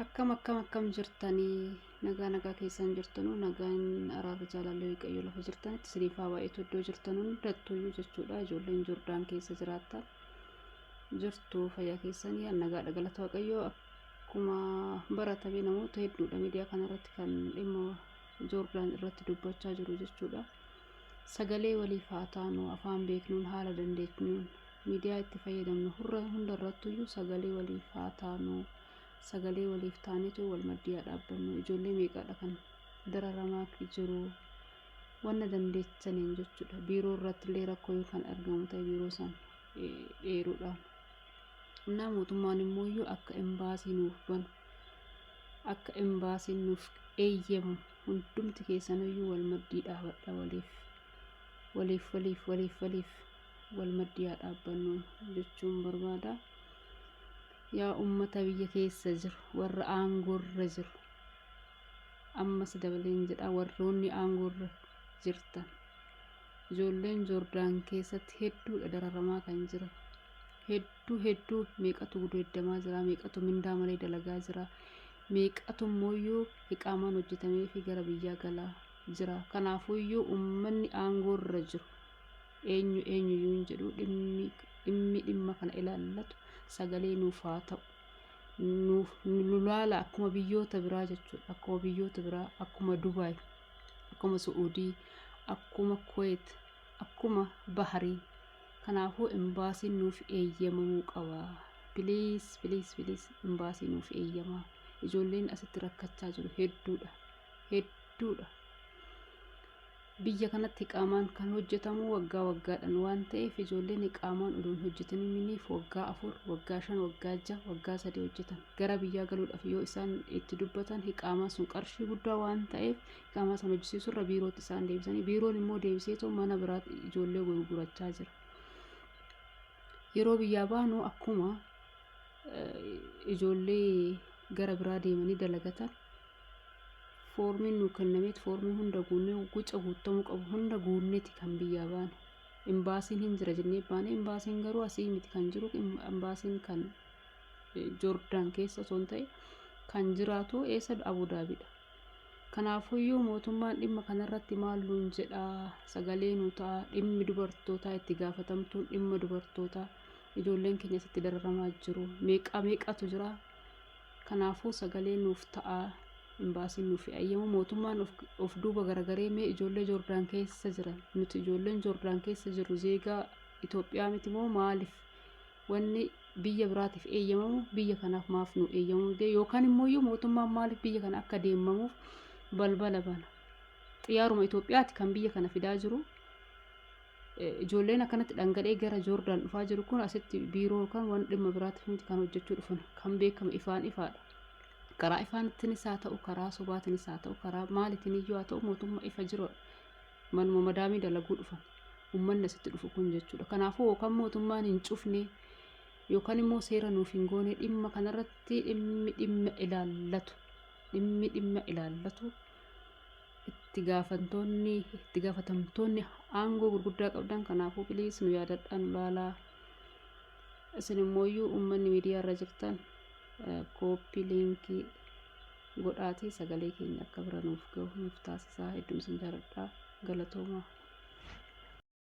akkam jirtanii nagaa keessan jirtanu nagaan araara jaalallee waaqayyo lafa jirtanitti siriifaa baay'eetu iddoo jirtanu hundattuyyuu jechuudha. Ijoolleen Joordaan keessa jiraattan jirtu fayyaa keessanii nagaa galata waaqayyo. Akkuma baratamee namoota hedduudha miidiyaa kanarratti kan dhimma Joordaan irratti dubbachaa jiru jechuudha. Sagalee waliif haa taanu, afaan beeknuun haala dandeettuun miidiyaa itti fayyadamnu hundarrattuyyuu sagalee waliif haa taanu. Sagalee waliif taanetu wal maddii dhaabbannu. Ijoollee meeqadha kan dararamaa jiru wanna dandeessaniin jechuudha. Biiroo irratti illee rakkoo kan argamu ta'e biiroo san dheeruudhaan na mootummaan immoo akka embaasii nuuf banu, akka embaasiin nuuf eeyyamu hundumti keessaniyyuu wal maddii dhaabadha. waliif wal maddii dhaabbannu jechuun barbaada. Yaa ummata biyya keessa jiru warra aangorra jiru ammas dabaleen jedha warroonni aangorra jirtan ijoolleen Joordaan keessatti hedduudha dararamaa kan jira. Hedduu meeqatu guddamaa jira, meeqatu mindaa malee dalagaa jira, meeqatu immoo iqaamaan hojjetamee fi gara biyyaa galaa jira. Kanaafuyyuu ummanni aangorra jiru eenyuyyuu jedhu dhimma kana ilaallatu sagalee nuuf haa ta'u. Nu laala akkuma biyyoota biraa jechuudha. Akkuma biyyoota biraa akkuma Dubaay, akkuma Suudii, akkuma Kuwait, akkuma Bahariin. Kanaafuu embaasiin nuuf eeyyamamuu qaba. Please embaasiin nuuf eeyyamaa. Ijoolleen asitti rakkachaa jiru hedduudha. Biyya kanatti iqaamaan kan hojjetamu waggaadhaan waan ta'eef ijoolleen iqaamaan odoon hojjetaniif waggaa 4, waggaa 5, waggaa 6, waggaa 3 hojjetan. Gara biyyaa galuudhaaf yoo isaan itti dubbatan iqaamaan sun qarshii guddaa waan ta'eef iqaamaa san hojjisiisurra biirootti isaan deebisanii biiroon immoo deebiseetoo mana biraatti ijoollee gurgurachaa jira. Yeroo biyyaa baanu akkuma ijoollee gara biraa deemanii dalagatan foormiin nu kennameet foormii hunda guunnee guca guutamuu qabu hunda guunneeti kan biyyaa baane. Embaasiin hin jira jennee baane. Embaasiin garuu asii miti kan jiru. Embaasiin kan Joordaan keessa osoo hin ta'e kan jiraatu eessa Abudaabiidha. Kanaafuyyuu mootummaan dhimma kanarratti maal nuun jedhaa sagalee nu ta'a. Dhimmi dubartootaa itti gaafatamtuun dhimma dubartootaa ijoolleen keenya asitti dararamaa jiru meeqatu jira. Kanaafuu sagalee nuuf ta'a. Embaasiin nuuf eeyyamu. Mootummaan of duuba garagaree mee ijoollee Joordaan keessa jiran nuti ijoolleen Joordaan keessa jiru zeegaa Itoophiyaa miti moo maaliif wanni biyya biraatiif eeyyamamu biyya kanaaf maaf nu eeyyamu yookaan immoo mootummaan maaliif biyya kana akka deemamuuf balbala bana. Xiyyaaruma Itoophiyaati kan biyya kana fidaa jiru. Ijoolleen akkanatti dhangala'ee gara Joordaan dhufaa jiru kun asitti biiroo kan waan dhimma biraatiif miti kan hojjechuu dhufan kan beekamu ifaadha. Karaa ifaanittinis haa ta'u, karaa sobaatinis haa ta'u, karaa maaliitiiniyyuu haa ta'u mootummaa ifa jiru manuma madaamii dalaguu dhufan uummanni asitti dhufu kun jechuudha. Kanaafuu yookaan mootummaan hin cufne yookaan immoo seera nuuf hin goone dhimma kanarratti dhimma ilaallatu itti gaafatamtoonni aangoo gurguddaa qabdan. Kanaafuu please nu yaadadhaa, nu laalaa. Isin immoo uummanni miidiyaa irra jirtan koppii liinkii godhaatii sagalee keenya akka bira nuuf gahu nuuf taasisaa. Hedduun isin jaalladhaa. Galatoomaa.